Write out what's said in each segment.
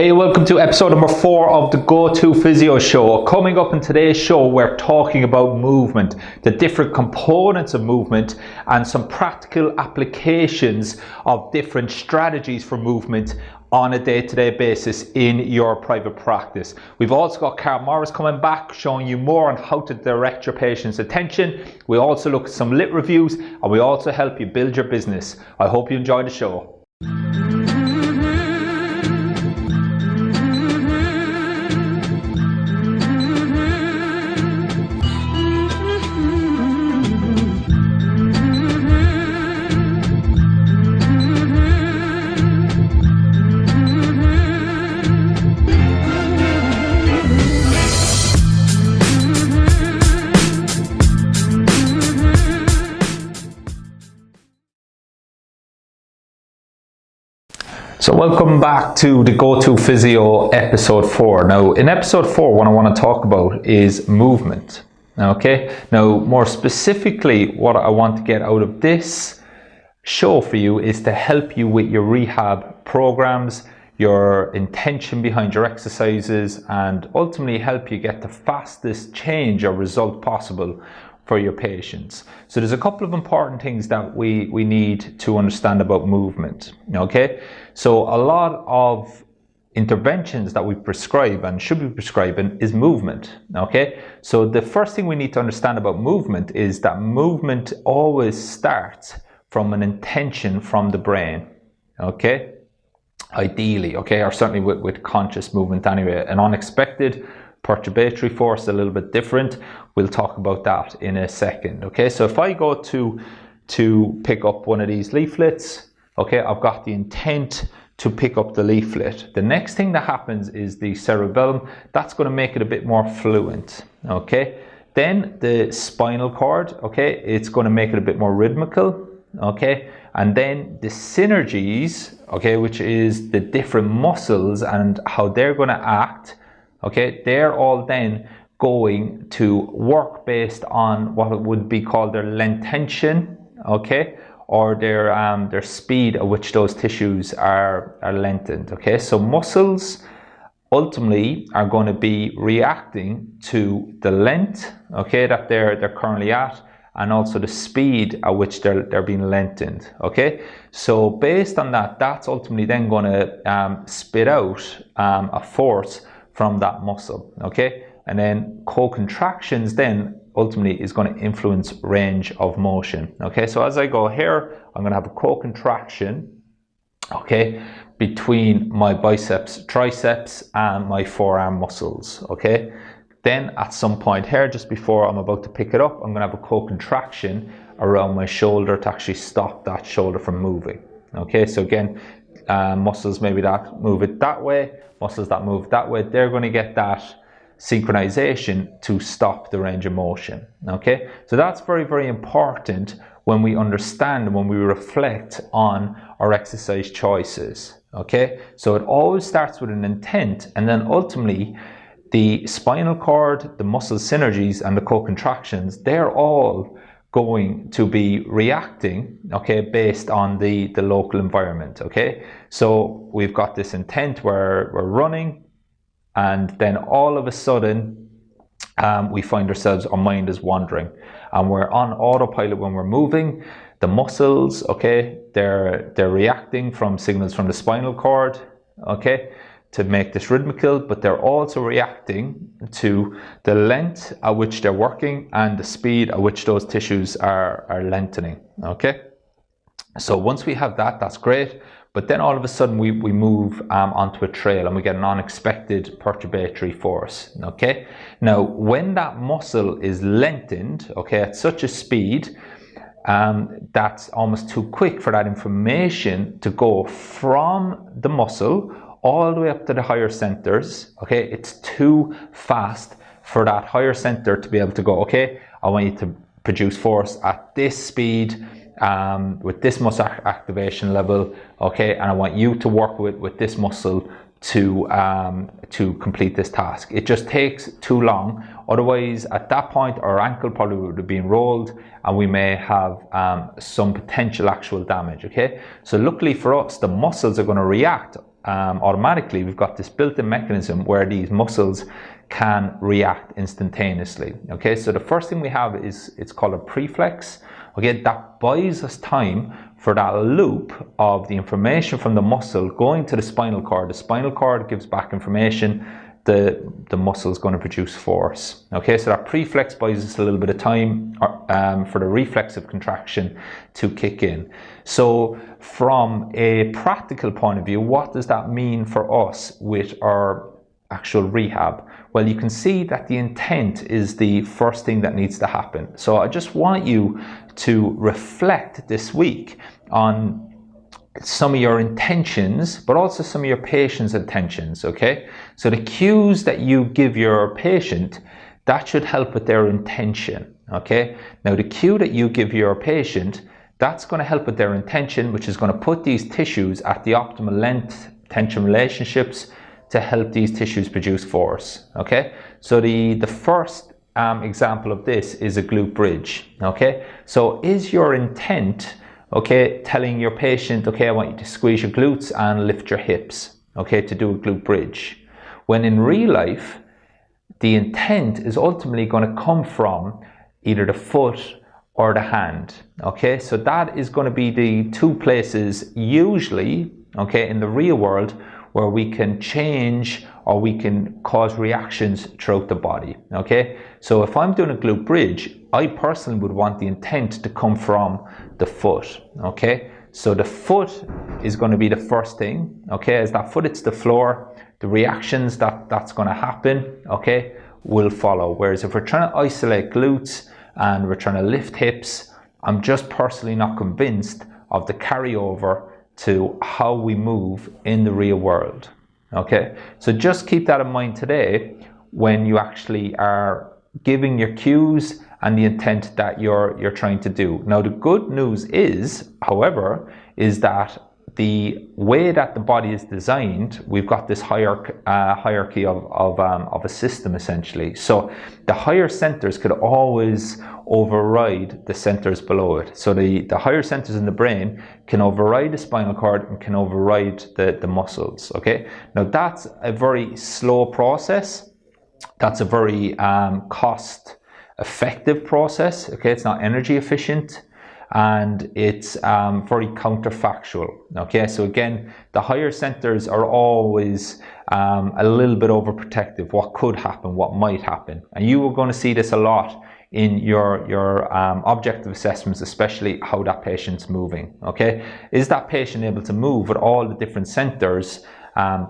Hey, welcome to episode number 4 of the Go-To Physio Show. Coming up in today's show, we're talking about movement, the different components of movement, and some practical applications of different strategies for movement on a day-to-day basis in your private practice. We've also got Carl Morris coming back, showing you more on how to direct your patient's attention. We also look at some lit reviews, and we also help you build your business. I hope you enjoy the show. So welcome back to the Go-To Physio episode 4. Now in episode 4 what I want to talk about is movement. Okay, now more specifically what I want to get out of this show for you is to help you with your rehab programs, your intention behind your exercises, and ultimately help you get the fastest change or result possible for your patients. So there's a couple of important things that we need to understand about movement. Okay, so a lot of interventions that we prescribe and should be prescribing is movement. Okay, so the first thing we need to understand about movement is that movement always starts from an intention from the brain. Okay, ideally, okay, or certainly with conscious movement anyway. An unexpected perturbatory force, a little bit different. We'll talk about that in a second. Okay, so if I go to pick up one of these leaflets, okay, I've got the intent to pick up the leaflet. The next thing that happens is the cerebellum, that's going to make it a bit more fluent. Okay, then the spinal cord, okay, it's going to make it a bit more rhythmical. Okay, and then the synergies, okay, which is the different muscles and how they're going to act. Okay, they're all then going to work based on what would be called their length tension, okay, or their speed at which those tissues are lengthened. Okay, so muscles ultimately are going to be reacting to the length, okay, that they're currently at, and also the speed at which they're being lengthened. Okay, so based on that, that's ultimately then going to spit out a force from that muscle. Okay, and then co-contractions then ultimately is going to influence range of motion. Okay, so as I go here, I'm going to have a co-contraction, okay, between my biceps, triceps, and my forearm muscles. Okay, then at some point here, just before I'm about to pick it up, I'm going to have a co-contraction around my shoulder to actually stop that shoulder from moving. Okay, so again, muscles maybe that move it that way, muscles that move that way, they're going to get that synchronization to stop the range of motion. Okay, so that's very, very important when we understand, when we reflect on our exercise choices. Okay, so it always starts with an intent, and then ultimately the spinal cord, the muscle synergies, and the co-contractions, they're all going to be reacting, okay, based on the local environment. Okay, so we've got this intent where we're running, and then all of a sudden we find ourselves, our mind is wandering, and we're on autopilot when we're moving. The muscles, okay, they're reacting from signals from the spinal cord, okay, to make this rhythmical, but they're also reacting to the length at which they're working and the speed at which those tissues are lengthening. Okay, so once we have that, that's great. But then all of a sudden we move onto a trail and we get an unexpected perturbatory force. Okay, now when that muscle is lengthened, okay, at such a speed that's almost too quick for that information to go from the muscle all the way up to the higher centers. Okay, it's too fast for that higher center to be able to go, okay, I want you to produce force at this speed, with this muscle activation level, okay, and I want you to work with this muscle to complete this task. It just takes too long. Otherwise, at that point, our ankle probably would have been rolled and we may have some potential actual damage. Okay, so luckily for us, the muscles are going to react automatically, we've got this built-in mechanism where these muscles can react instantaneously. Okay, so the first thing we have is, it's called a preflex. Okay, that buys us time for that loop of the information from the muscle going to the spinal cord. The spinal cord gives back information, the muscle is going to produce force. Okay, so that preflex buys us a little bit of time for the reflexive contraction to kick in. So from a practical point of view, what does that mean for us with our actual rehab? Well, you can see that the intent is the first thing that needs to happen. So I just want you to reflect this week on some of your intentions, but also some of your patient's intentions, okay? So the cues that you give your patient, that should help with their intention, okay? Now the cue that you give your patient, that's going to help with their intention, which is going to put these tissues at the optimal length tension relationships to help these tissues produce force, okay? So the first example of this is a glute bridge, okay? So is your intent, okay, telling your patient, okay, I want you to squeeze your glutes and lift your hips, okay, to do a glute bridge? When in real life, the intent is ultimately going to come from either the foot or the hand, okay? So that is going to be the two places usually, okay, in the real world where we can change or we can cause reactions throughout the body, okay? So if I'm doing a glute bridge, I personally would want the intent to come from the foot, okay? So the foot is going to be the first thing, okay? As that foot hits the floor, the reactions that's going to happen, okay, will follow. Whereas if we're trying to isolate glutes and we're trying to lift hips, I'm just personally not convinced of the carryover to how we move in the real world, okay? So just keep that in mind today when you actually are giving your cues and the intent that you're trying to do. Now the good news is, however, is that the way that the body is designed, we've got this hierarchy of a system essentially. So the higher centers could always override the centers below it. So the higher centers in the brain can override the spinal cord and can override the muscles, okay? Now that's a very slow process. That's a very cost effective process, okay? It's not energy efficient, and it's very counterfactual, okay? So again, the higher centers are always a little bit overprotective. What could happen, what might happen, and you are going to see this a lot in your objective assessments, especially how that patient's moving, okay? Is that patient able to move with all the different centers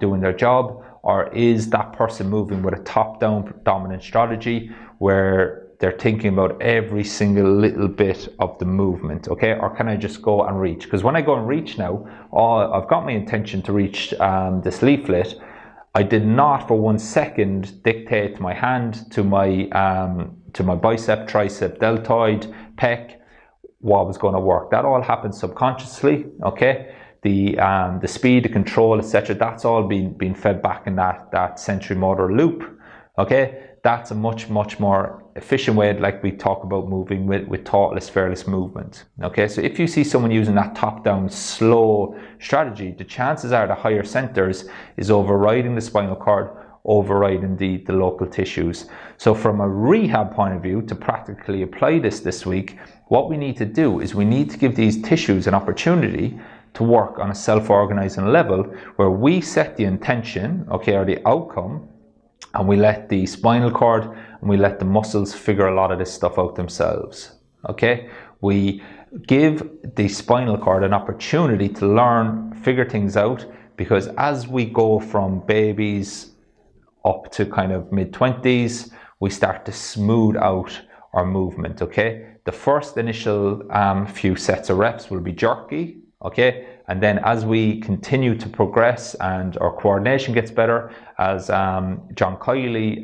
doing their job, or is that person moving with a top-down dominant strategy where they're thinking about every single little bit of the movement, okay? Or can I just go and reach? Because when I go and reach now, I've got my intention to reach this leaflet. I did not for 1 second dictate to my hand, to my bicep, tricep, deltoid, pec, what was going to work. That all happened subconsciously, okay? The speed, the control, etc., that's all been fed back in that sensory motor loop, okay? That's a much more efficient way, like we talk about moving with thoughtless, fearless movement, okay? So if you see someone using that top-down slow strategy, the chances are the higher centers is overriding the spinal cord, overriding the local tissues. So from a rehab point of view, to practically apply this week, what we need to do is we need to give these tissues an opportunity to work on a self-organizing level where we set the intention, okay, or the outcome, and we let the spinal cord and we let the muscles figure a lot of this stuff out themselves, okay? We give the spinal cord an opportunity to learn, figure things out, because as we go from babies up to kind of mid-20s, we start to smooth out our movement, okay? The first initial few sets of reps will be jerky, okay? And then as we continue to progress and our coordination gets better, as John Kiley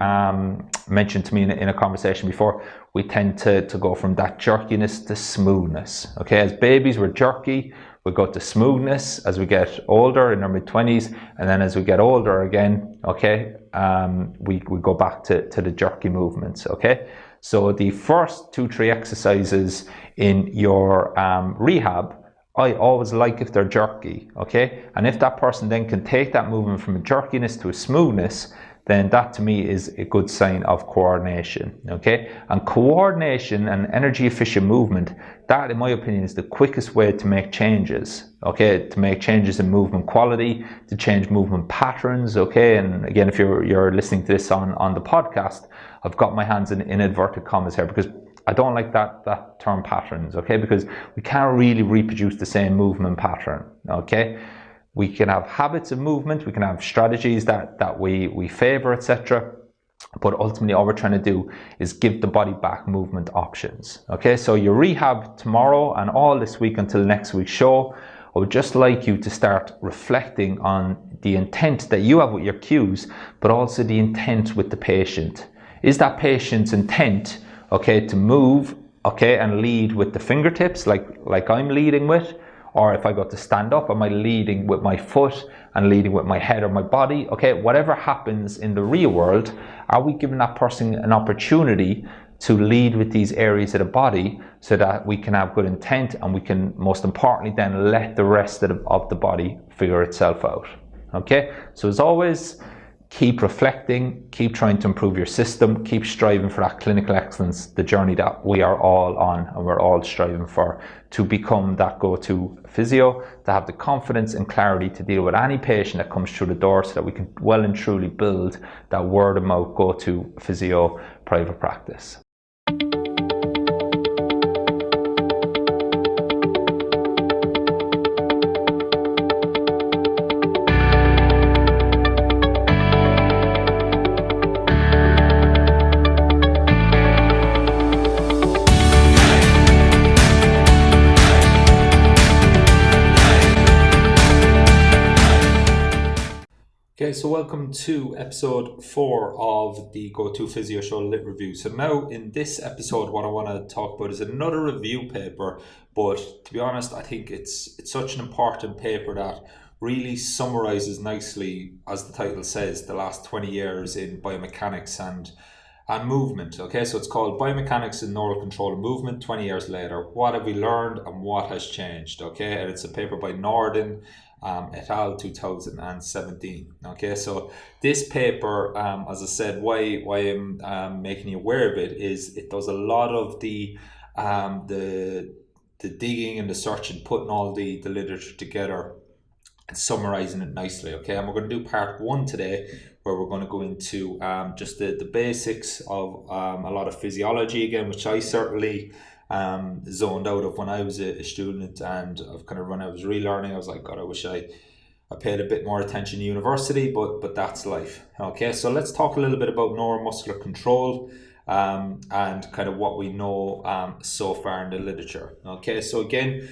mentioned to me in a conversation before, we tend to go from that jerkiness to smoothness, okay? As babies, we're jerky, we go to smoothness as we get older in our mid-20s, and then as we get older again, okay, we go back to the jerky movements, okay? So the first 2-3 exercises in your rehab I always like if they're jerky, okay? And if that person then can take that movement from a jerkiness to a smoothness, then that to me is a good sign of coordination, okay? And coordination and energy efficient movement, that in my opinion is the quickest way to make changes, okay? To make changes in movement quality, to change movement patterns, okay? And again, if you're listening to this on the podcast, I've got my hands in inverted commas here because I don't like that term patterns, okay? Because we can't really reproduce the same movement pattern, okay? We can have habits of movement, we can have strategies that we favor, etc. But ultimately all we're trying to do is give the body back movement options, okay? So your rehab tomorrow and all this week until next week's show, I would just like you to start reflecting on the intent that you have with your cues, but also the intent with the patient. Is that patient's intent, okay, to move, okay, and lead with the fingertips like I'm leading with? Or if I go to stand up, am I leading with my foot and leading with my head or my body? Okay, whatever happens in the real world, are we giving that person an opportunity to lead with these areas of the body so that we can have good intent and we can, most importantly, then let the rest of the body figure itself out? Okay, so as always, keep reflecting, keep trying to improve your system, keep striving for that clinical excellence, the journey that we are all on and we're all striving for, to become that go-to physio, to have the confidence and clarity to deal with any patient that comes through the door so that we can well and truly build that word of mouth go-to physio private practice. Okay, so welcome to episode 4 of the Go-To Physio Show Lit Review. So now in this episode, what I want to talk about is another review paper, but to be honest, I think it's such an important paper that really summarizes nicely, as the title says, the last 20 years in biomechanics and movement. Okay, so it's called Biomechanics and Neural Control of Movement 20 years later. What have we learned and what has changed? Okay, and it's a paper by Norden et al. 2017. Okay, so this paper, as I said, why I'm making you aware of it is it does a lot of the digging and the search and putting all the literature together and summarizing it nicely. Okay, and we're going to do part 1 today, where we're going to go into just the basics of a lot of physiology again, which I certainly zoned out of when I was a student, and I've kind of when I was relearning, I was like, God, I wish I paid a bit more attention in university, but that's life. Okay, so let's talk a little bit about neuromuscular control and kind of what we know so far in the literature. Okay, so again,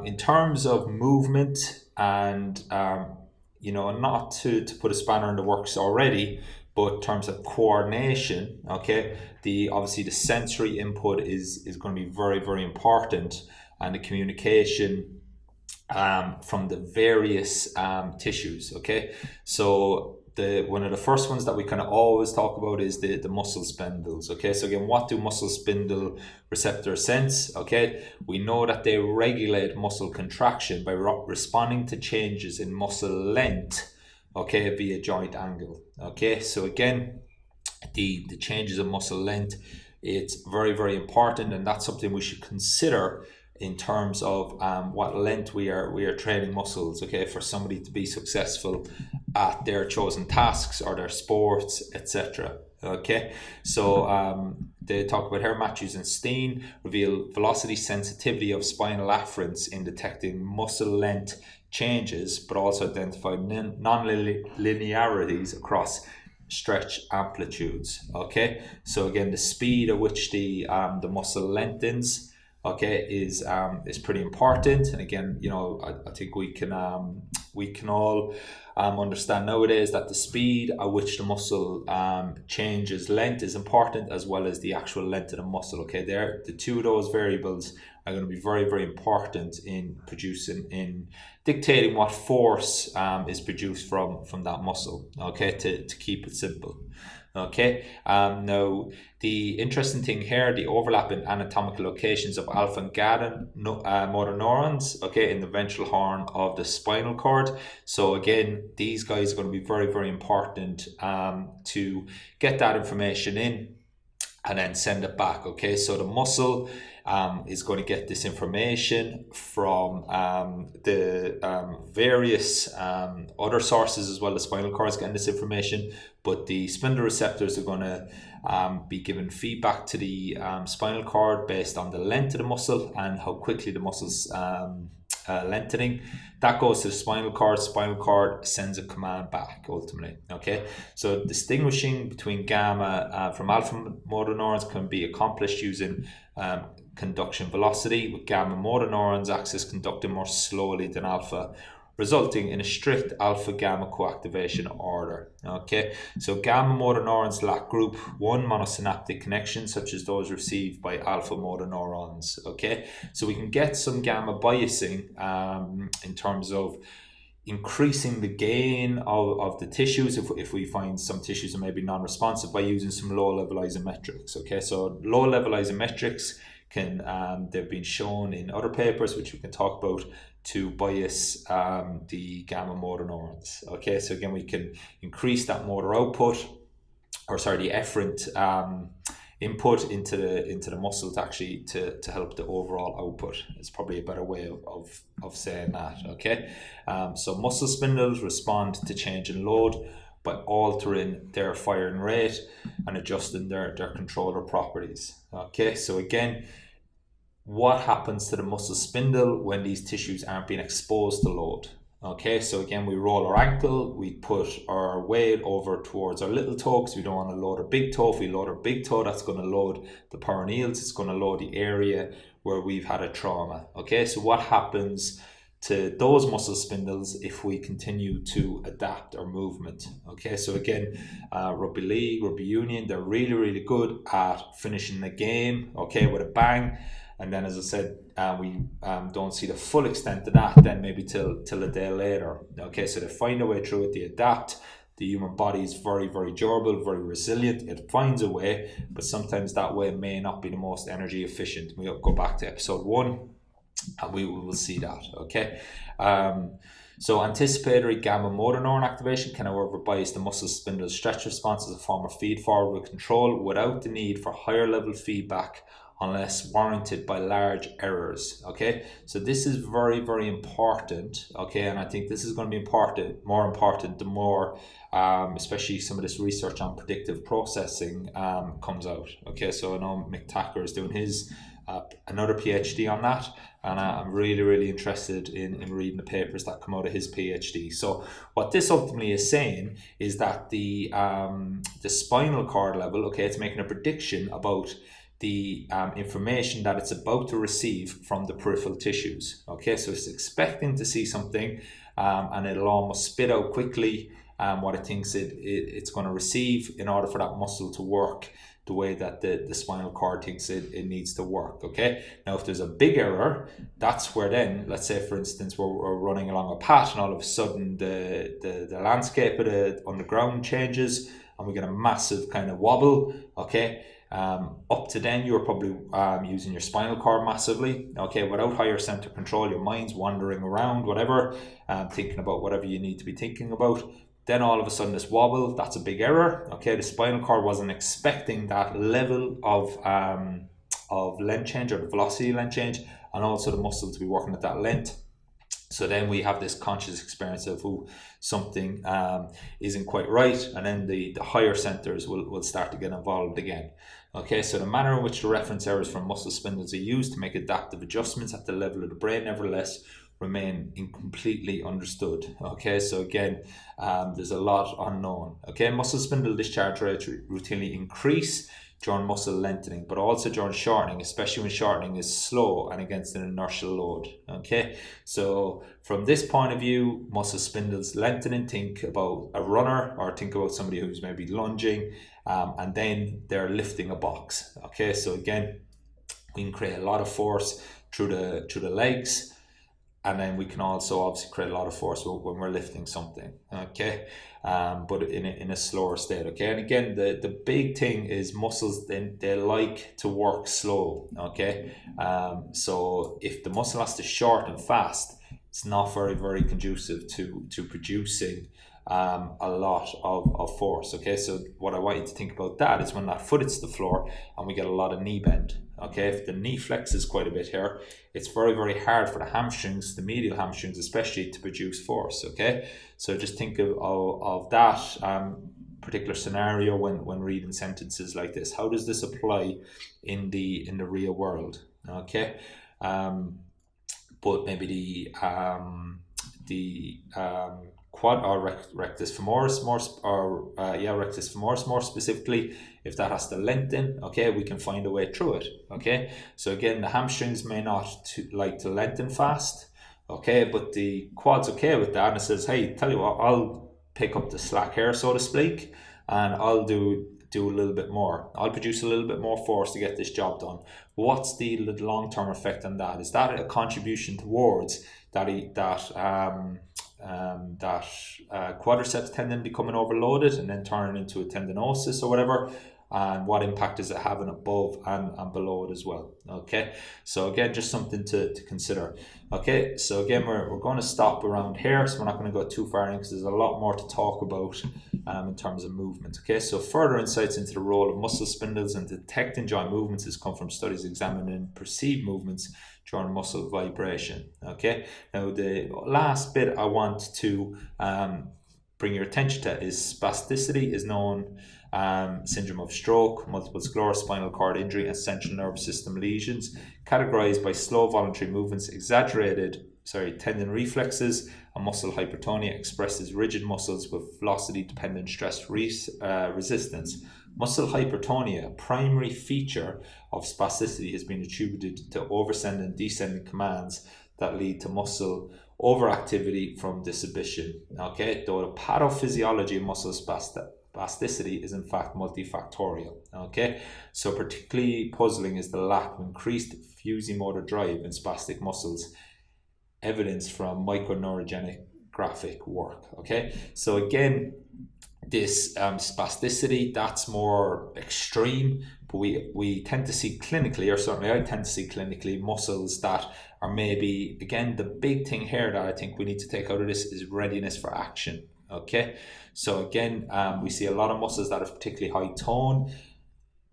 in terms of movement and not to put a spanner in the works already, but in terms of coordination, okay, obviously the sensory input is going to be very, very important, and the communication from the various tissues. Okay, so one of the first ones that we kind of always talk about is the muscle spindles. Okay, so again, what do muscle spindle receptors sense? Okay, we know that they regulate muscle contraction by responding to changes in muscle length, okay, via joint angle. Okay, so again, the changes in muscle length, it's very, very important, and that's something we should consider in terms of what length we are training muscles, okay, for somebody to be successful at their chosen tasks or their sports, etc. Okay, so they talk about here, Matthews and Steen reveal velocity sensitivity of spinal afferents in detecting muscle length changes, but also identify non-linearities across stretch amplitudes. Okay, so again, the speed at which the muscle lengthens, okay, is pretty important. And again, I think we can all understand nowadays that the speed at which the muscle changes length is important, as well as the actual length of the muscle. Okay, the two of those variables are going to be very, very important in dictating what force is produced from that muscle, okay, to keep it simple. Okay, now the interesting thing here, the overlap in anatomical locations of alpha and gamma motor neurons, okay, in the ventral horn of the spinal cord. So again, these guys are going to be very, very important to get that information in and then send it back. Okay, so the muscle is going to get this information from the various other sources as well. The spinal cord is getting this information, but the spindle receptors are going to be giving feedback to the spinal cord based on the length of the muscle and how quickly the muscle's lengthening. That goes to the spinal cord sends a command back ultimately. Okay, so distinguishing between gamma from alpha motor neurons can be accomplished using conduction velocity, with gamma motor neurons axis conducting more slowly than alpha, resulting in a strict alpha-gamma coactivation order. Okay, so gamma motor neurons lack group 1 monosynaptic connections, such as those received by alpha motor neurons. Okay, so we can get some gamma biasing in terms of increasing the gain of the tissues if we find some tissues are maybe non-responsive by using some low-level isometrics. Okay, so low-level isometrics can they've been shown in other papers, which we can talk about, to bias the gamma motor neurons. Okay, so again, we can increase that motor output, or sorry, the efferent input into the muscle to help the overall output. It's probably a better way of saying that. Okay, so muscle spindles respond to change in load by altering their firing rate and adjusting their controller properties. Okay, so again, what happens to the muscle spindle when these tissues aren't being exposed to load? Okay, so again, we roll our ankle, we put our weight over towards our little toe because we don't want to load our big toe. If we load our big toe, that's going to load the peroneals, it's going to load the area where we've had a trauma. Okay, so what happens to those muscle spindles if we continue to adapt our movement? Okay, so again, rugby league, rugby union, they're really, really good at finishing the game, okay, with a bang. And then, as I said, we don't see the full extent of that then maybe till a day later. Okay, so they find a way through it, they adapt. The human body is very, very durable, very resilient. It finds a way, but sometimes that way may not be the most energy efficient. We'll go back to episode 1 and we will see that. Okay, so anticipatory gamma motor neuron activation can, however, bias the muscle spindle stretch response as a form of feed forward control without the need for higher level feedback unless warranted by large errors. Okay, so this is very, very important. Okay, and I think this is going to be more important the more especially some of this research on predictive processing comes out. Okay, so I know Mick Tacker is doing his another PhD on that, and I'm really, really interested in reading the papers that come out of his PhD. So what this ultimately is saying is that the spinal cord level, okay, it's making a prediction about the information that it's about to receive from the peripheral tissues. Okay, so it's expecting to see something and it'll almost spit out quickly what it thinks it's going to receive in order for that muscle to work the way that the spinal cord thinks it needs to work. Okay, now if there's a big error, that's where then, let's say for instance we're running along a path and all of a sudden the landscape on the ground changes and we get a massive kind of wobble. Okay, up to then you're probably using your spinal cord massively. Okay, without higher center control, your mind's wandering around, whatever, thinking about whatever you need to be thinking about. Then all of a sudden this wobble, that's a big error. Okay, the spinal cord wasn't expecting that level of length change, or the velocity length change, and also the muscle to be working at that length. So then we have this conscious experience of something isn't quite right, and then the higher centers will start to get involved again. Okay, so the manner in which the reference errors from muscle spindles are used to make adaptive adjustments at the level of the brain nevertheless remain incompletely understood. Okay, so again, there's a lot unknown. Okay, muscle spindle discharge rates routinely increase during muscle lengthening, but also during shortening, especially when shortening is slow and against an inertial load. Okay, so from this point of view, muscle spindles lengthening, think about a runner or think about somebody who's maybe lunging and then they're lifting a box. Okay, so again, we can create a lot of force through the legs. And then we can also obviously create a lot of force when we're lifting something, okay? But in a slower state, okay? And again, the big thing is muscles, they like to work slow, okay? So if the muscle has to shorten fast, it's not very, very conducive to producing a lot of force, okay? So what I want you to think about that is when that foot hits the floor and we get a lot of knee bend, okay? If the knee flexes quite a bit here, it's very, very hard for the hamstrings, the medial hamstrings especially, to produce force, okay? So just think of that particular scenario when reading sentences like this. How does this apply in the real world, okay? But maybe the quad or rectus femoris rectus femoris more specifically, if that has to lengthen, okay, we can find a way through it, okay? So again, the hamstrings may not like to lengthen fast, okay, but the quad's okay with that, and it says, hey, tell you what, I'll pick up the slack here, so to speak, and I'll do a little bit more. I'll produce a little bit more force to get this job done. What's the long-term effect on that? Is that a contribution towards that quadriceps tendon becoming overloaded and then turning into a tendinosis or whatever? And what impact is it having above and below it as well, okay? So again, just something to consider, okay? So again, we're going to stop around here, so we're not going to go too far in because there's a lot more to talk about in terms of movement, okay? So further insights into the role of muscle spindles in detecting joint movements has come from studies examining perceived movements during muscle vibration, okay? Now the last bit I want to bring your attention to is spasticity is known syndrome of stroke, multiple sclerosis, spinal cord injury, and central nervous system lesions, categorized by slow voluntary movements, exaggerated tendon reflexes, and muscle hypertonia expressed as rigid muscles with velocity-dependent stress resistance. Muscle hypertonia, a primary feature of spasticity, has been attributed to oversending and descending commands that lead to muscle overactivity from disinhibition. Okay, though the pathophysiology of muscle spasticity is in fact multifactorial. Okay, so particularly puzzling is the lack of increased fusimotor drive in spastic muscles, evidence from microneurogenic work. Okay, so again, this spasticity, that's more extreme, but we tend to see clinically, or certainly I tend to see clinically, muscles that are maybe, again, the big thing here that I think we need to take out of this is readiness for action. Okay, so again, we see a lot of muscles that are particularly high tone.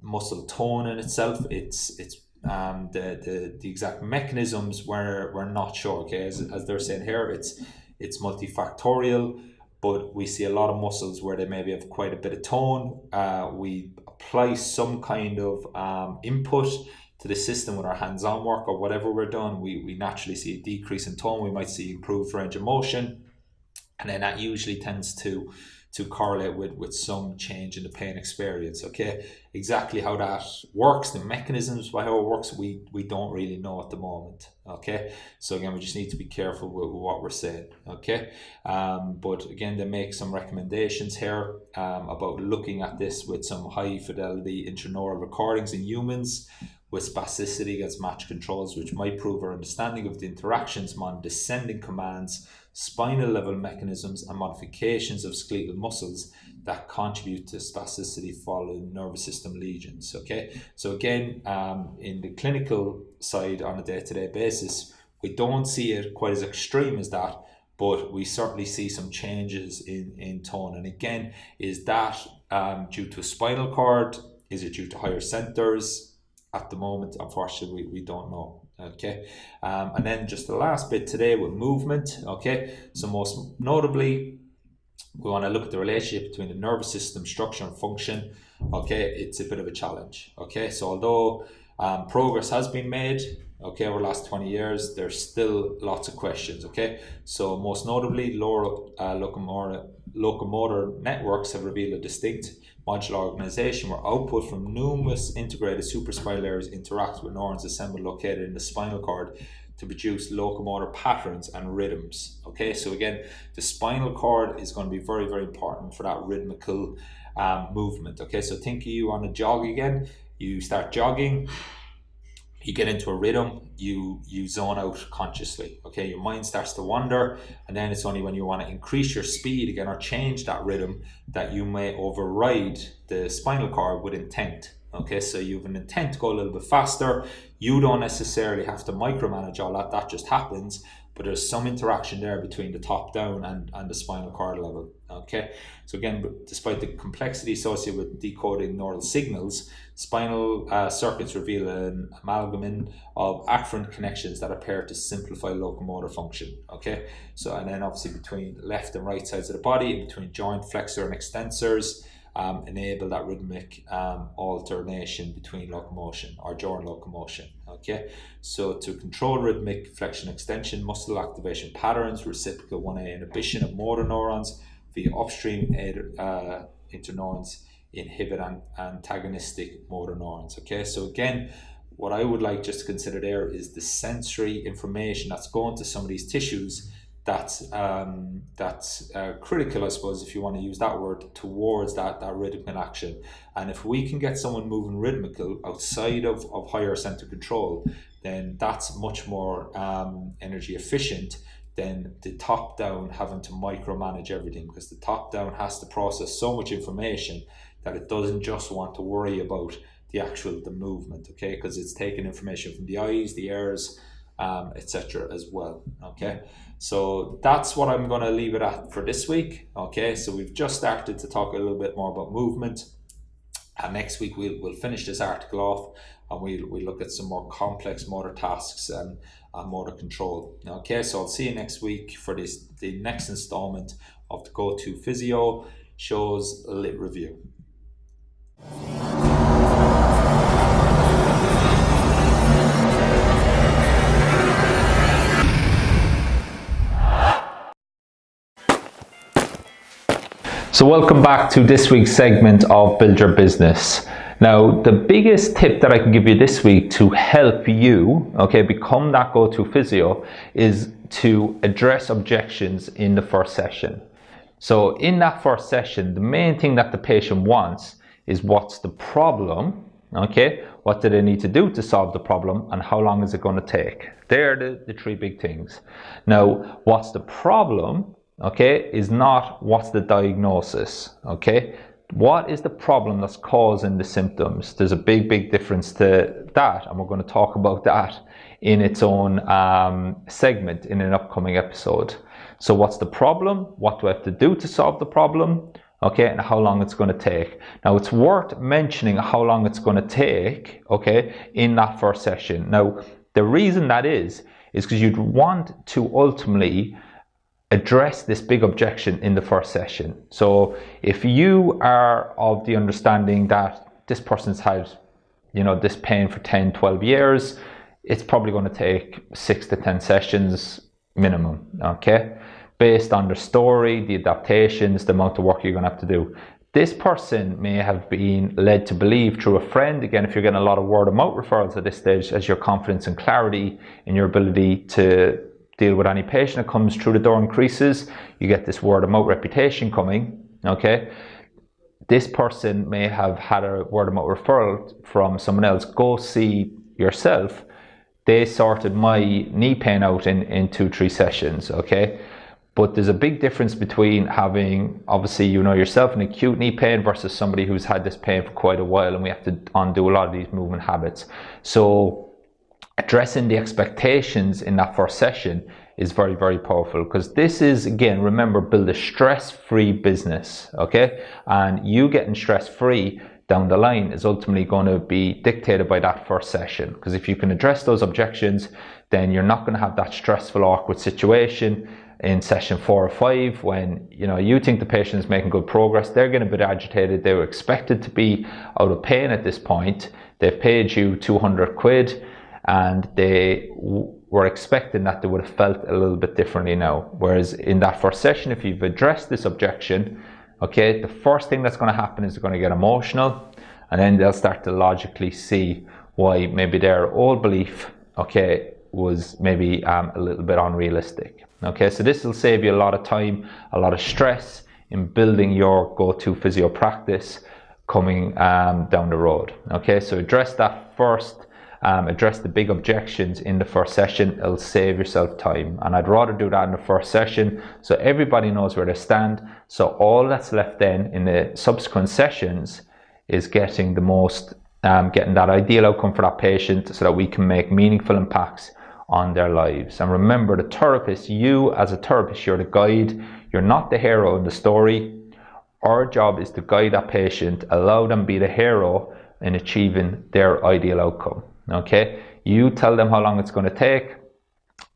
Muscle tone in itself, it's the exact mechanisms we're not sure. Okay, as they're saying here, it's multifactorial, but we see a lot of muscles where they maybe have quite a bit of tone. We apply some kind of input to the system with our hands-on work or whatever we're doing. We naturally see a decrease in tone. We might see improved range of motion, and then that usually tends to correlate with some change in the pain experience. Okay, exactly how that works, the mechanisms by how it works, we don't really know at the moment. Okay, so again, we just need to be careful with what we're saying. Okay, but again, they make some recommendations here about looking at this with some high fidelity intraneural recordings in humans with spasticity against match controls, which might prove our understanding of the interactions among descending commands, spinal level mechanisms, and modifications of skeletal muscles that contribute to spasticity following nervous system lesions. Okay, so again, in the clinical side on a day-to-day basis, we don't see it quite as extreme as that, but we certainly see some changes in tone. And again, is that due to a spinal cord? Is it due to higher centers? At the moment, unfortunately, we don't know. Okay, and then just the last bit today with movement. Okay, so most notably, we want to look at the relationship between the nervous system structure and function. Okay, it's a bit of a challenge. Okay, so although progress has been made, okay, over the last 20 years, there's still lots of questions. Okay, so most notably, lower locomotor networks have revealed a distinct modular organization where output from numerous integrated supraspinal areas interact with neurons assembled located in the spinal cord to produce locomotor patterns and rhythms. Okay, so again, the spinal cord is going to be very, very important for that rhythmical movement. Okay, so think of you on a jog again. You start jogging, you get into a rhythm, you zone out consciously. Okay, your mind starts to wander, and then it's only when you want to increase your speed again or change that rhythm that you may override the spinal cord with intent. Okay, so you have an intent to go a little bit faster. You don't necessarily have to micromanage all that, that just happens, but there's some interaction there between the top down and the spinal cord level. Okay, so again, despite the complexity associated with decoding neural signals, spinal circuits reveal an amalgam of afferent connections that appear to simplify locomotor function. Okay, so and then obviously between left and right sides of the body, and between joint flexor and extensors, enable that rhythmic alternation between locomotion or joint locomotion. Okay, so to control rhythmic flexion extension, muscle activation patterns, reciprocal 1A inhibition of motor neurons via upstream interneurons inhibit antagonistic motor neurons. Okay, so again, what I would like just to consider there is the sensory information that's going to some of these tissues that's critical, I suppose, if you want to use that word, towards that rhythmical action. And if we can get someone moving rhythmical outside of higher center control, then that's much more energy efficient than the top down having to micromanage everything, because the top down has to process so much information that it doesn't just want to worry about the movement, okay, because it's taking information from the eyes, the ears, etc. as well. Okay, so that's what I'm going to leave it at for this week. Okay, so we've just started to talk a little bit more about movement, and next week we'll finish this article off, and we'll look at some more complex motor tasks and motor control. Okay, so I'll see you next week for the next installment of the Go-To Physio Shows Lit Review. So welcome back to this week's segment of Build Your Business. Now, the biggest tip that I can give you this week to help you, okay, become that go-to physio is to address objections in the first session. So in that first session, the main thing that the patient wants is what's the problem, okay? What do they need to do to solve the problem, and how long is it going to take? They're the three big things. Now, what's the problem, okay, is not what's the diagnosis, okay? What is the problem that's causing the symptoms? There's a big difference to that, and we're going to talk about that in its own segment in an upcoming episode. So what's the problem? What do I have to do to solve the problem? Okay, and how long it's going to take. Now, it's worth mentioning how long it's going to take, okay, in that first session. Now, the reason that is because you'd want to ultimately address this big objection in the first session. So if you are of the understanding that this person's had, this pain for 10, 12 years, it's probably going to take 6 to 10 sessions minimum, okay? Based on the story, the adaptations, the amount of work you're going to have to do. This person may have been led to believe through a friend, again, if you're getting a lot of word of mouth referrals at this stage, as your confidence and clarity in your ability to deal with any patient that comes through the door increases, you get this word of mouth reputation coming, okay? This person may have had a word of mouth referral from someone else. Go see yourself. They sorted my knee pain out in 2-3 sessions, okay? But there's a big difference between having, obviously, yourself, an acute knee pain versus somebody who's had this pain for quite a while, and we have to undo a lot of these movement habits. So addressing the expectations in that first session is very powerful, because this is, again, remember, build a stress-free business, okay? And you getting stress-free down the line is ultimately going to be dictated by that first session, because if you can address those objections, then you're not going to have that stressful, awkward situation in session 4 or 5 when you think the patient is making good progress. They're getting a bit agitated. They were expected to be out of pain at this point. They've paid you 200 quid, and they were expecting that they would have felt a little bit differently now. Whereas in that first session, if you've addressed this objection, okay, the first thing that's going to happen is they're going to get emotional, and then they'll start to logically see why maybe their old belief, okay, was maybe a little bit unrealistic. Okay, so this will save you a lot of time, a lot of stress in building your go-to physio practice coming down the road. Okay, so address that first address the big objections in the first session. It'll save yourself time, and I'd rather do that in the first session so everybody knows where they stand. So all that's left then in the subsequent sessions is getting the most, getting that ideal outcome for that patient so that we can make meaningful impacts on their lives. And remember, the therapist, you as a therapist, you're the guide. You're not the hero in the story. Our job is to guide that patient, allow them be the hero in achieving their ideal outcome. Okay, you tell them how long it's going to take,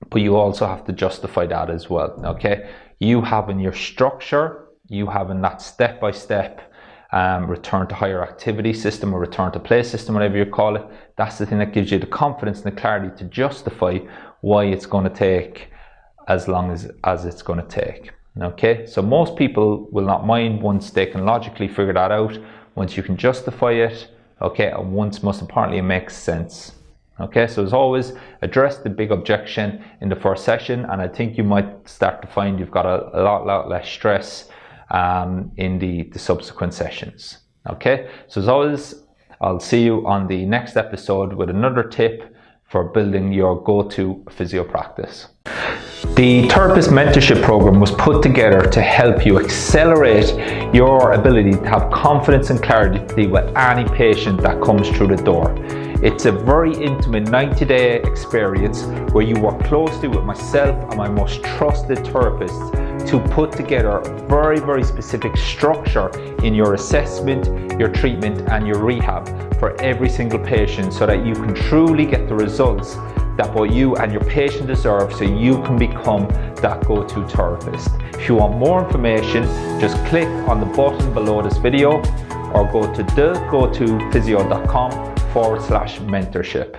but you also have to justify that as well. Okay, you having your structure, you having that step-by-step return to higher activity system or return to play system, whatever you call it, that's the thing that gives you the confidence and the clarity to justify why it's going to take as long as it's going to take. Okay, so most people will not mind once they can logically figure that out, once you can justify it, okay, and once, most importantly, it makes sense. Okay, so as always, address the big objection in the first session, and I think you might start to find you've got a lot less stress in the subsequent sessions. Okay, so as always, I'll see you on the next episode with another tip for building your go-to physio practice. The Therapist Mentorship Program was put together to help you accelerate your ability to have confidence and clarity with any patient that comes through the door. It's a very intimate 90-day experience where you work closely with myself and my most trusted therapists to put together a very specific structure in your assessment, your treatment and your rehab for every single patient so that you can truly get the results that both you and your patient deserve, so you can become that go-to therapist. If you want more information, just click on the button below this video or go to thegotofysio.com/mentorship.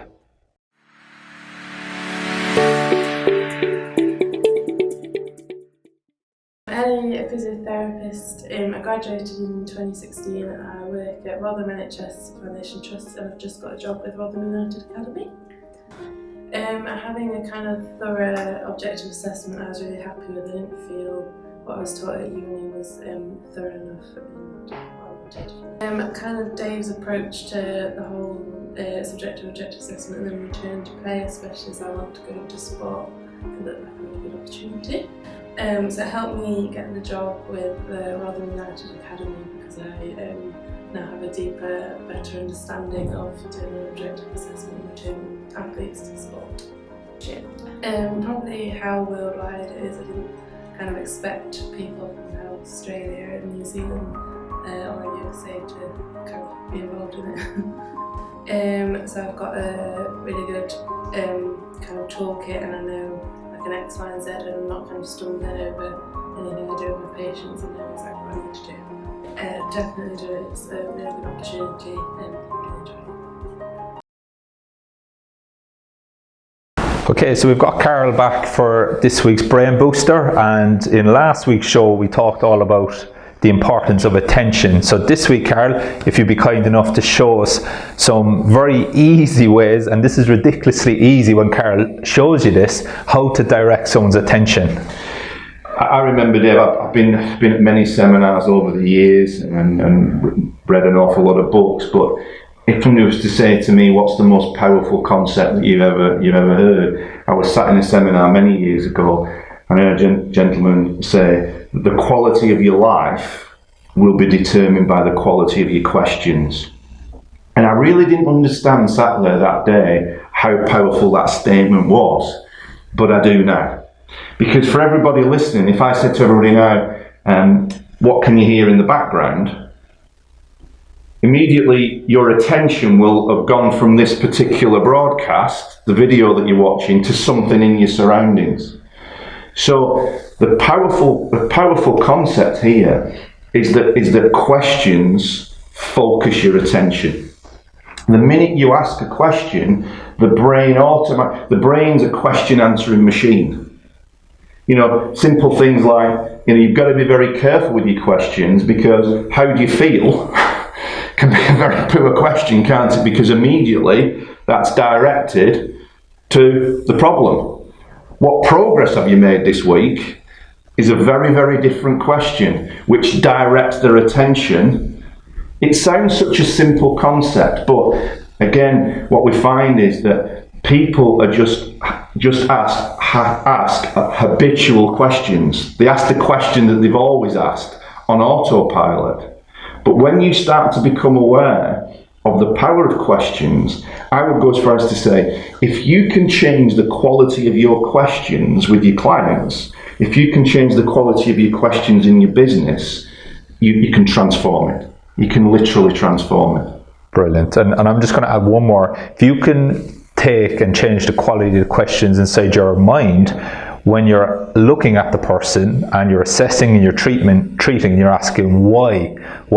I'm a physiotherapist. I graduated in 2016 and I work at Rotherham NHS Foundation Trust, and I've just got a job with Rotherham United Academy. Having a kind of thorough objective assessment, I was really happy with. I didn't feel what I was taught at uni was thorough enough and what I wanted. Kind of Dave's approach to the whole subjective objective assessment and then return to play, especially as I want to go into sport, it looked like a really good opportunity. So it helped me get the job with the Rotherham United Academy because I now have a deeper, better understanding of doing an objective assessment and returning athletes to sport. Probably how worldwide it is. I didn't kind of expect people from Australia and New Zealand or the USA to kind of be involved in it. So I've got a really good kind of toolkit, and I know like an X, Y and Z, and I'm not kind of stumbling over anything I do with my patients and know exactly what I need to do. Definitely do it. It's a really good opportunity and I really enjoy it. Okay, so we've got Carol back for this week's Brain Booster, and in last week's show we talked all about the importance of attention. So this week, Carol, if you'd be kind enough to show us some very easy ways, and this is ridiculously easy when Carol shows you this, how to direct someone's attention. I remember, Dave, I've been at many seminars over the years and read an awful lot of books, but if somebody was to say to me, what's the most powerful concept that you've ever heard? I was sat in a seminar many years ago and I heard a gentleman say, the quality of your life will be determined by the quality of your questions. And I really didn't understand, sat there that day, how powerful that statement was, but I do now. Because for everybody listening, if I said to everybody now, what can you hear in the background? Immediately your attention will have gone from this particular broadcast, the video that you're watching, to something in your surroundings. So the powerful concept here is that questions focus your attention. The minute you ask a question, the brain's a question answering machine. Simple things like, you've got to be very careful with your questions, because how do you feel can be a very poor question, can't it? Because immediately that's directed to the problem. What progress have you made this week is a very, very different question, which directs their attention. It sounds such a simple concept, but Again, what we find is that people are just ask habitual questions. They ask the question that they've always asked on autopilot. But when you start to become aware of the power of questions, I would go as far as to say, if you can change the quality of your questions with your clients, if you can change the quality of your questions in your business, you can transform it. You can literally transform it. Brilliant. And I'm just going to add one more. If you can take and change the quality of the questions inside your mind when you're looking at the person and you're assessing and you're treating, you're asking why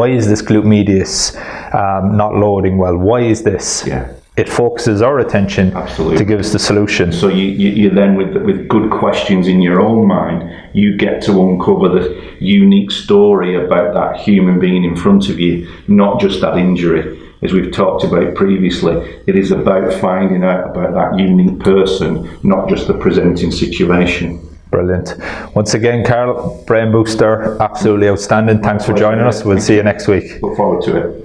is this glute medius not loading well? Why is this? Yeah. It focuses our attention Absolutely. to give us the solution. So you then, with good questions in your own mind, you get to uncover the unique story about that human being in front of you, not just that injury. As we've talked about previously, it is about finding out about that unique person, not just the presenting situation. Brilliant. Once again, Carl, brain booster, absolutely outstanding. Thanks for joining us. We'll see you next week. Look forward to it.